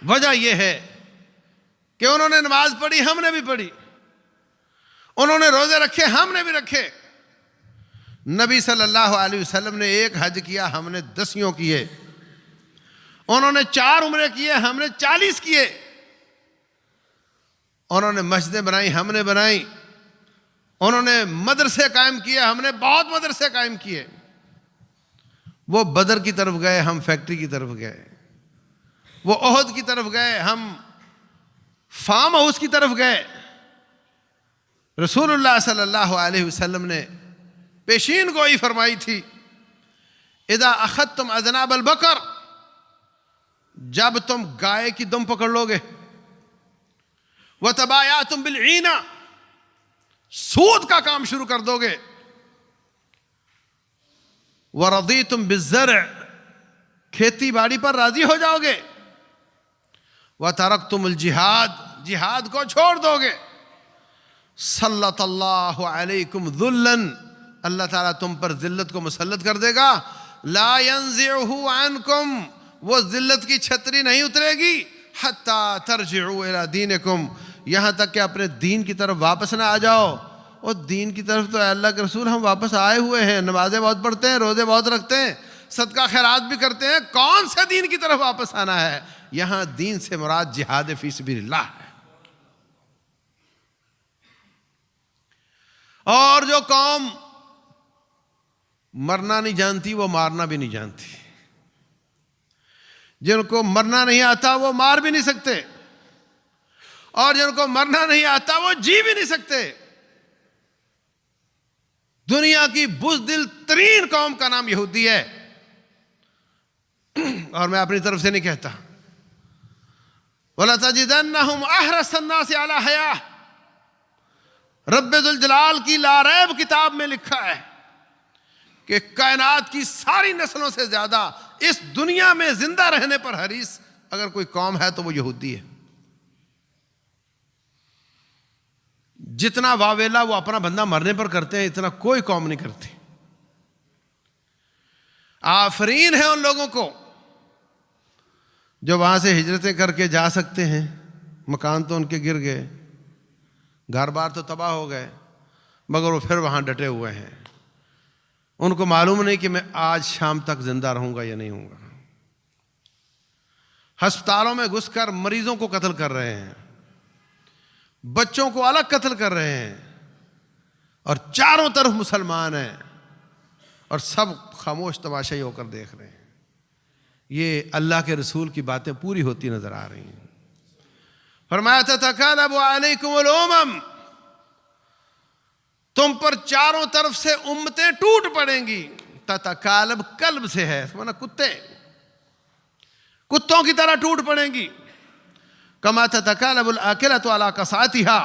Speaker 1: وجہ یہ ہے کہ انہوں نے نماز پڑھی، ہم نے بھی پڑھی، انہوں نے روزے رکھے، ہم نے بھی رکھے، نبی صلی اللہ علیہ وسلم نے 1 حج کیا، ہم نے 10 کیے، انہوں نے 4 عمرے کیے، ہم نے 40 کیے، انہوں نے مسجدیں بنائی، ہم نے بنائی، انہوں نے مدرسے قائم کیے، ہم نے بہت مدرسے قائم کیے۔ وہ بدر کی طرف گئے، ہم فیکٹری کی طرف گئے، وہ احد کی طرف گئے، ہم فارم ہاؤس کی طرف گئے۔ رسول اللہ صلی اللہ علیہ وسلم نے پیشین گوئی فرمائی تھی، اذا اخذتم اذناب البقر، جب تم گائے کی دم پکڑ لو گے، وتبایعتم بالعینہ، سود کا کام شروع کر دو گے، ورضیتم بالزرع، کھیتی باڑی پر راضی ہو جاؤ گے، وترکتم الجہاد، جہاد کو چھوڑ دو گے، سلط اللہ علیکم ذلا، اللہ تعالیٰ تم پر ذلت کو مسلط کر دے گا، لا ينزعہ عنکم، وہ ذلت کی چھتری نہیں اترے گی، حتی ترجعوا الی دینکم، یہاں تک کہ اپنے دین کی طرف واپس نہ آ جاؤ۔ اور دین کی طرف تو اللہ کے رسول ہم واپس آئے ہوئے ہیں، نمازیں بہت پڑھتے ہیں، روزے بہت رکھتے ہیں، صدقہ خیرات بھی کرتے ہیں، کون سے دین کی طرف واپس آنا ہے؟ یہاں دین سے مراد جہاد فی سبیل اللہ ہے۔ اور جو قوم مرنا نہیں جانتی وہ مارنا بھی نہیں جانتی، جن کو مرنا نہیں آتا وہ مار بھی نہیں سکتے، اور جن کو مرنا نہیں آتا وہ جی بھی نہیں سکتے۔ دنیا کی بزدل ترین قوم کا نام یہودی ہے، اور میں اپنی طرف سے نہیں کہتا۔ وَلَتَجِدَنَّهُمْ أَحْرَصَ النَّاسِ عَلَىٰ حَيَاةٍ، رب ذوالجلال کی لاریب کتاب میں لکھا ہے کہ کائنات کی ساری نسلوں سے زیادہ اس دنیا میں زندہ رہنے پر حریص اگر کوئی قوم ہے تو وہ یہودی ہے۔ جتنا واویلا وہ اپنا بندہ مرنے پر کرتے ہیں اتنا کوئی قوم نہیں کرتی۔ آفرین ہے ان لوگوں کو جو وہاں سے ہجرتیں کر کے جا سکتے ہیں، مکان تو ان کے گر گئے، گھر بار تو تباہ ہو گئے، مگر وہ پھر وہاں ڈٹے ہوئے ہیں۔ ان کو معلوم نہیں کہ میں آج شام تک زندہ رہوں گا یا نہیں ہوں گا۔ ہسپتالوں میں گھس کر مریضوں کو قتل کر رہے ہیں، بچوں کو الگ قتل کر رہے ہیں، اور چاروں طرف مسلمان ہیں۔ اور سب خاموش تماشائی ہو کر دیکھ رہے ہیں. یہ اللہ کے رسول کی باتیں پوری ہوتی نظر آ رہی ہیں. فرمایا تتکالب علیکم الامم، تم پر چاروں طرف سے امتیں ٹوٹ پڑیں گی. تتکالب کلب سے ہے، مانا کتے، کتوں کی طرح ٹوٹ پڑیں گی. کما تتکالب الاکلۃ علی قصعتھا،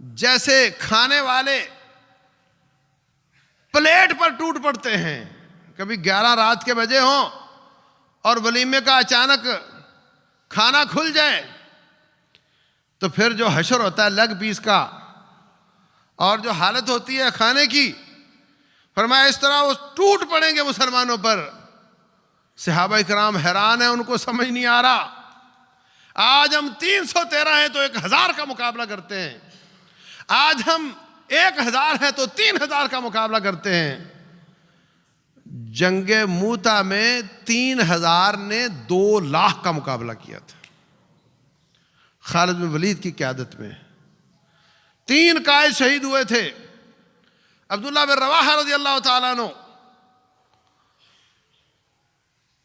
Speaker 1: جیسے کھانے والے پلیٹ پر ٹوٹ پڑتے ہیں. کبھی 11 رات کے بجے ہوں اور ولیمے کا اچانک کھانا کھل جائے تو پھر جو حشر ہوتا ہے لیگ پیس کا اور جو حالت ہوتی ہے کھانے کی، فرمایا اس طرح وہ ٹوٹ پڑیں گے مسلمانوں پر. صحابہ کرام حیران ہیں، ان کو سمجھ نہیں آ رہا. آج ہم 313 ہیں تو 1000 کا مقابلہ کرتے ہیں، آج ہم 1000 ہیں تو 3000 کا مقابلہ کرتے ہیں. جنگ موتا میں 3000 نے 2 لاکھ کا مقابلہ کیا تھا خالد بن ولید کی قیادت میں. 3 قائد شہید ہوئے تھے، عبداللہ بن رواحہ رضی اللہ تعالیٰ عنہ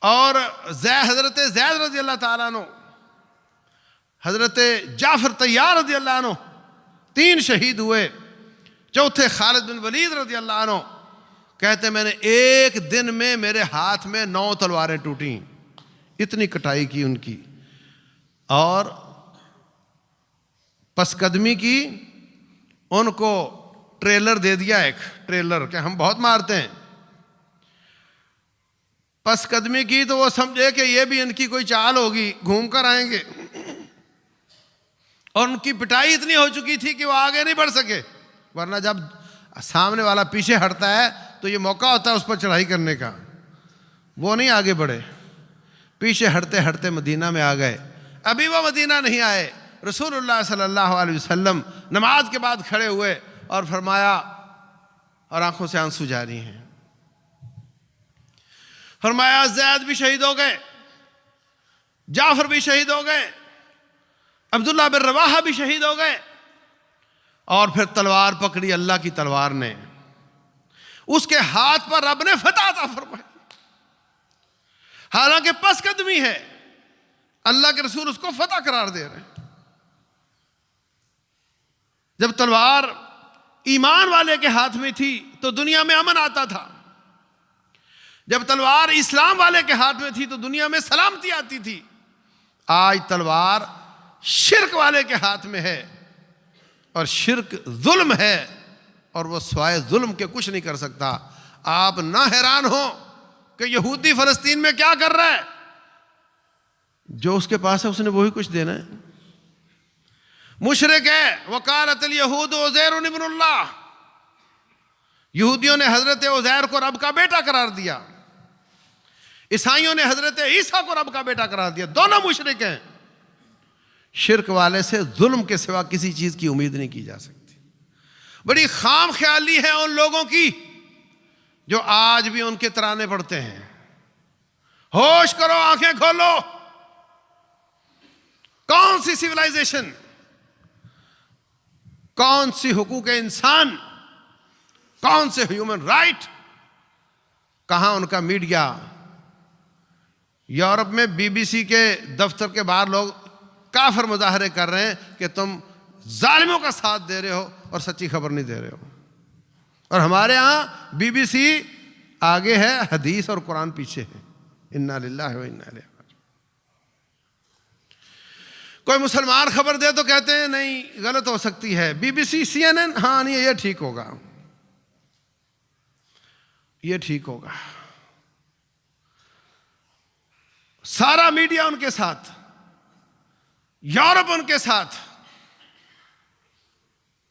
Speaker 1: اور حضرت زید رضی اللہ تعالیٰ عنہ، حضرت جعفر طیار رضی اللہ عنہ، 3 شہید ہوئے. چوتھے خالد بن ولید رضی اللہ عنہ کہتے میں نے ایک دن میں میرے ہاتھ میں 9 تلواریں ٹوٹیں، اتنی کٹائی کی ان کی. اور پس قدمی کی، ان کو ٹریلر دے دیا، ایک ٹریلر کہ ہم بہت مارتے ہیں. پس قدمی کی تو وہ سمجھے کہ یہ بھی ان کی کوئی چال ہوگی، گھوم کر آئیں گے. اور ان کی پٹائی اتنی ہو چکی تھی کہ وہ آگے نہیں بڑھ سکے. ورنہ جب سامنے والا پیچھے ہٹتا ہے تو یہ موقع ہوتا ہے اس پر چڑھائی کرنے کا. وہ نہیں آگے بڑھے، پیچھے ہٹتے ہٹتے مدینہ میں آ گئے. ابھی وہ مدینہ نہیں آئے، رسول اللہ صلی اللہ علیہ وسلم نماز کے بعد کھڑے ہوئے اور فرمایا، اور آنکھوں سے آنسو جاری ہیں، فرمایا زید بھی شہید ہو گئے، جعفر بھی شہید ہو گئے، عبداللہ بن رواحہ بھی شہید ہو گئے. اور پھر تلوار پکڑی اللہ کی تلوار نے، اس کے ہاتھ پر رب نے فتح عطا فرمائی. حالانکہ پس قدمی ہے، اللہ کے رسول اس کو فتح قرار دے رہے ہیں. جب تلوار ایمان والے کے ہاتھ میں تھی تو دنیا میں امن آتا تھا، جب تلوار اسلام والے کے ہاتھ میں تھی تو دنیا میں سلامتی آتی تھی. آج تلوار شرک والے کے ہاتھ میں ہے، اور شرک ظلم ہے، اور وہ سوائے ظلم کے کچھ نہیں کر سکتا. آپ نہ حیران ہو کہ یہودی فلسطین میں کیا کر رہا ہے، جو اس کے پاس ہے اس نے وہی کچھ دینا ہے. مشرک ہے، وقالت الیہود عزیر ابن اللہ، یہودیوں نے حضرت عزیر کو رب کا بیٹا قرار دیا، عیسائیوں نے حضرت عیسیٰ کو رب کا بیٹا قرار دیا. دونوں مشرک ہیں. شرک والے سے ظلم کے سوا کسی چیز کی امید نہیں کی جا سکتی. بڑی خام خیالی ہے ان لوگوں کی جو آج بھی ان کے ترانے پڑھتے ہیں. ہوش کرو، آنکھیں کھولو. کون سی سیولائزیشن، کون سی حقوق انسان، کون سے ہیومن رائٹ، کہاں ان کا میڈیا. یورپ میں بی بی سی کے دفتر کے باہر لوگ کافر مظاہرے کر رہے ہیں کہ تم ظالموں کا ساتھ دے رہے ہو اور سچی خبر نہیں دے رہے ہو. اور ہمارے ہاں بی بی سی آگے ہے، حدیث اور قرآن پیچھے ہے. انا للہ و انا الیہ راجعون. کوئی مسلمان خبر دے تو کہتے ہیں نہیں غلط ہو سکتی ہے. B B C, C N N, ہاں نہیں یہ ٹھیک ہوگا، یہ ٹھیک ہوگا. سارا میڈیا ان کے ساتھ، یورپ ان کے ساتھ،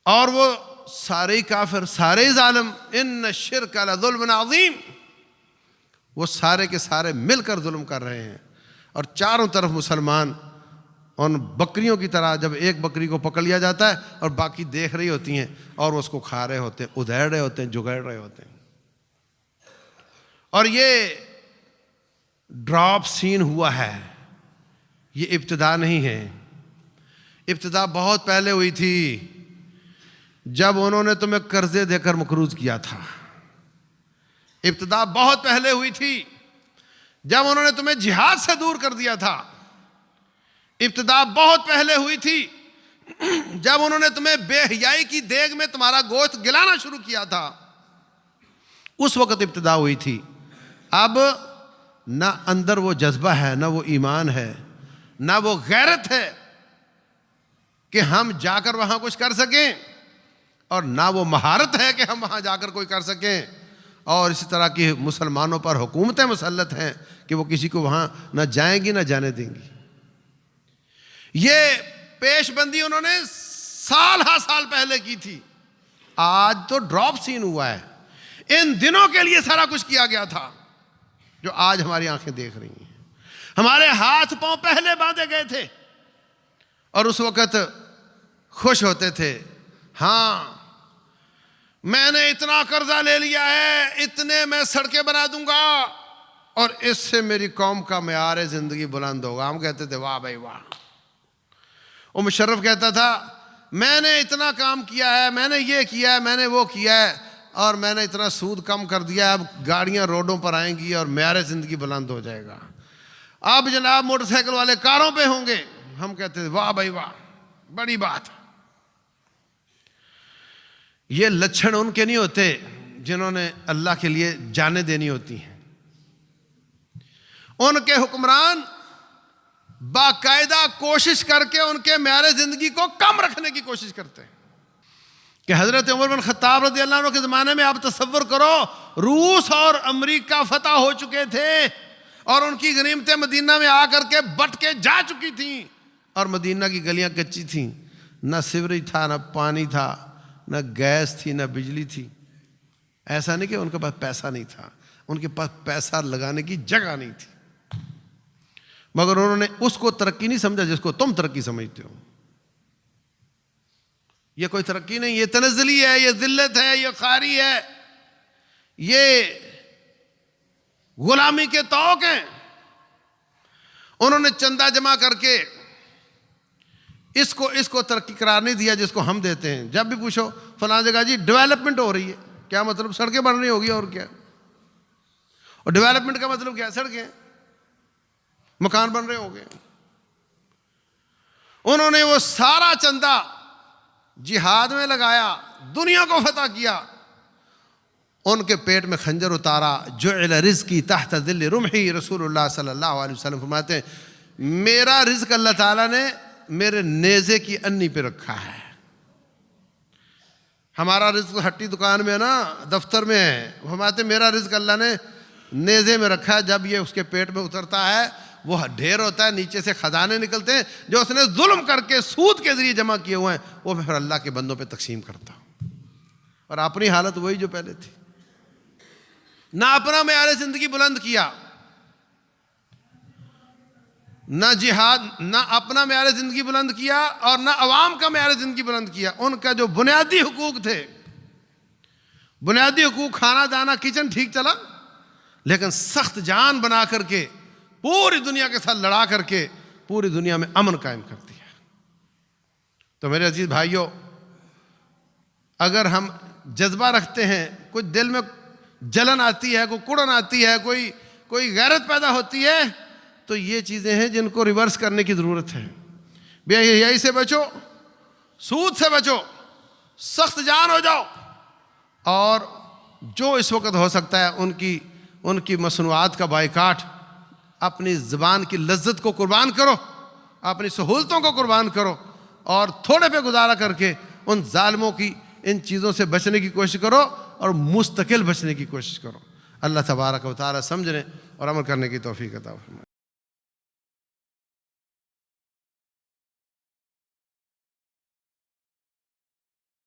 Speaker 1: اور وہ سارے ہی کافر، سارے ہی ظالم. ان الشرک لظلم عظیم. وہ سارے کے سارے مل کر ظلم کر رہے ہیں. اور چاروں طرف مسلمان ان بکریوں کی طرح، جب ایک بکری کو پکڑ لیا جاتا ہے اور باقی دیکھ رہی ہوتی ہیں اور وہ اس کو کھا رہے ہوتے ہیں، ادھیڑ رہے ہوتے ہیں، جگڑ رہے ہوتے ہیں. اور یہ ڈراپ سین ہوا ہے، یہ ابتدا نہیں ہے. ابتدا بہت پہلے ہوئی تھی، جب انہوں نے تمہیں قرضے دے کر مقروض کیا تھا. ابتدا بہت پہلے ہوئی تھی جب انہوں نے تمہیں جہاد سے دور کر دیا تھا. ابتدا بہت پہلے ہوئی تھی جب انہوں نے تمہیں بے حیائی کی دیگ میں تمہارا گوشت گلانا شروع کیا تھا. اس وقت ابتدا ہوئی تھی. اب نہ اندر وہ جذبہ ہے، نہ وہ ایمان ہے، نہ وہ غیرت ہے کہ ہم جا کر وہاں کچھ کر سکیں، اور نہ وہ مہارت ہے کہ ہم وہاں جا کر کوئی کر سکیں. اور اسی طرح کی مسلمانوں پر حکومتیں مسلط ہیں کہ وہ کسی کو وہاں نہ جائیں گی نہ جانے دیں گی. یہ پیش بندی انہوں نے سال ہا سال پہلے کی تھی. آج تو ڈراپ سین ہوا ہے. ان دنوں کے لیے سارا کچھ کیا گیا تھا جو آج ہماری آنکھیں دیکھ رہی ہیں. ہمارے ہاتھ پاؤں پہلے باندھے گئے تھے اور اس وقت خوش ہوتے تھے. ہاں میں نے اتنا قرضہ لے لیا ہے، اتنے میں سڑکیں بنا دوں گا اور اس سے میری قوم کا معیار زندگی بلند ہوگا. ہم کہتے تھے واہ بھائی واہ. وہ مشرف کہتا تھا میں نے اتنا کام کیا ہے، میں نے یہ کیا ہے، میں نے وہ کیا ہے، اور میں نے اتنا سود کم کر دیا ہے، اب گاڑیاں روڈوں پر آئیں گی اور معیار زندگی بلند ہو جائے گا. اب جناب موٹر سائیکل والے کاروں پہ ہوں گے. ہم کہتے تھے واہ بھائی واہ، بڑی بات. یہ لچھن ان کے نہیں ہوتے جنہوں نے اللہ کے لیے جانیں دینی ہوتی ہیں. ان کے حکمران باقاعدہ کوشش کر کے ان کے معیار زندگی کو کم رکھنے کی کوشش کرتے ہیں. کہ حضرت عمر بن خطاب رضی اللہ عنہ کے زمانے میں آپ تصور کرو، روس اور امریکہ فتح ہو چکے تھے اور ان کی غنیمتیں مدینہ میں آ کر کے بٹ کے جا چکی تھیں، اور مدینہ کی گلیاں کچی تھیں، نہ سیوریج تھا، نہ پانی تھا، نہ گیس تھی، نہ بجلی تھی. ایسا نہیں کہ ان کے پاس پیسہ نہیں تھا، ان کے پاس پیسہ لگانے کی جگہ نہیں تھی، مگر انہوں نے اس کو ترقی نہیں سمجھا جس کو تم ترقی سمجھتے ہو. یہ کوئی ترقی نہیں، یہ تنزلی ہے، یہ ذلت ہے، یہ خواری ہے، یہ غلامی کے طوق ہیں. انہوں نے چندہ جمع کر کے اس کو ترقی قرار نہیں دیا جس کو ہم دیتے ہیں. جب بھی پوچھو فلاں جگہ جی ڈیولپمنٹ ہو رہی ہے، کیا مطلب؟ سڑکیں بن رہی ہوگی اور کیا. اور ڈیولپمنٹ کا مطلب کیا؟ سڑکیں، مکان بن رہے ہوں گے. انہوں نے وہ سارا چندہ جہاد میں لگایا، دنیا کو فتح کیا. ان کے پیٹ میں خنجر اتارا. جعل رزقی تحت ذل رمحی، رسول اللہ صلی اللہ علیہ وسلم فرماتے ہیں میرا رزق اللہ تعالیٰ نے میرے نیزے کی انی پہ رکھا ہے. ہمارا رزق ہٹی دکان میں ہے نا، دفتر میں ہے. فرماتے ہیں میرا رزق اللہ نے نیزے میں رکھا ہے. جب یہ اس کے پیٹ میں اترتا ہے وہ ڈھیر ہوتا ہے، نیچے سے خزانے نکلتے ہیں جو اس نے ظلم کر کے سود کے ذریعے جمع کیے ہوئے ہیں، وہ پھر اللہ کے بندوں پہ تقسیم کرتا. اور اپنی حالت وہی جو پہلے تھی. نہ اپنا معیار زندگی بلند کیا، نہ جہاد، نہ اپنا معیار زندگی بلند کیا اور نہ عوام کا معیار زندگی بلند کیا. ان کا جو بنیادی حقوق تھے، بنیادی حقوق، کھانا دانا، کچن ٹھیک چلا، لیکن سخت جان بنا کر کے پوری دنیا کے ساتھ لڑا کر کے پوری دنیا میں امن قائم کر دیا. تو میرے عزیز بھائیوں، اگر ہم جذبہ رکھتے ہیں، کچھ دل میں جلن آتی ہے، کوئی کڑن آتی ہے، کوئی غیرت پیدا ہوتی ہے، تو یہ چیزیں ہیں جن کو ریورس کرنے کی ضرورت ہے. بے حیائی سے بچو، سود سے بچو، سخت جان ہو جاؤ، اور جو اس وقت ہو سکتا ہے ان کی مصنوعات کا بائیکاٹ. اپنی زبان کی لذت کو قربان کرو، اپنی سہولتوں کو قربان کرو، اور تھوڑے پہ گزارا کر کے ان ظالموں کی ان چیزوں سے بچنے کی کوشش کرو اور مستقل بچنے کی کوشش کرو. اللہ تبارک و تعالی سمجھنے اور عمل کرنے کی توفیق عطا فرمائے.